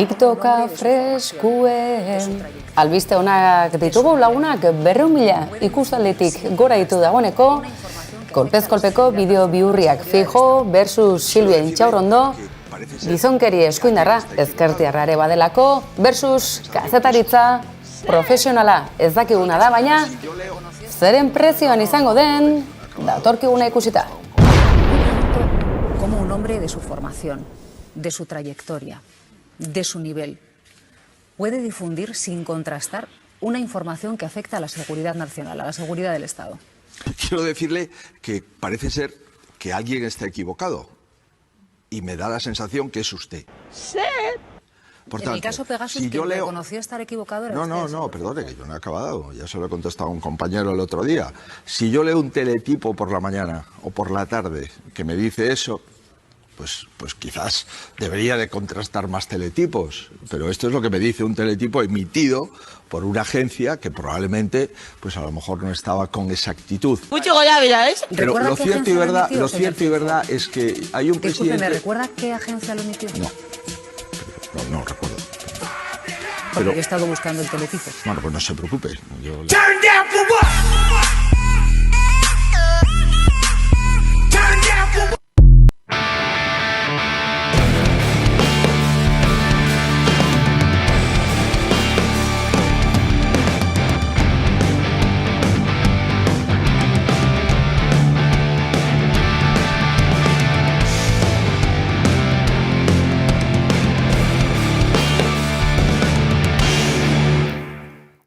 TikToka freskuen. Albiste onak ditugu lagunak 200.000 ikustalditik gora ditu dagoeneko. Kolpez-kolpeko bideo bihurriak Fijo versus Silvia Intxaurrondo. Gizonkeri eskuindarra ezkertiarra ere badelako versus kazetaritza profesionala ez dakiguna da, baina zeren prezioan izango den datorkiguna ikusita. Como un hombre de su formación, de su trayectoria, de su nivel, puede difundir sin contrastar una información que afecta a la seguridad nacional, a la seguridad del Estado. Quiero decirle que parece ser que alguien está equivocado y me da la sensación que es usted. Sí. Por En tanto, el caso Pegasus, si yo quien leo... reconoció estar equivocado era No, usted. perdone, que yo no he acabado. Ya se lo he contestado a un compañero el otro día. Si yo leo un teletipo por la mañana o por la tarde que me dice eso, pues quizás debería de contrastar más teletipos. Pero esto es lo que me dice un teletipo emitido por una agencia que probablemente, pues a lo mejor no estaba con exactitud. Mucho Goya, ¿eh? Pero lo qué cierto agencia y verdad es que hay un Disculpe, ¿me presidente... recuerda qué agencia lo emitió? No recuerdo. Porque yo he estado buscando el teletipo. Bueno, pues no se preocupe. Yo... Turn down for what?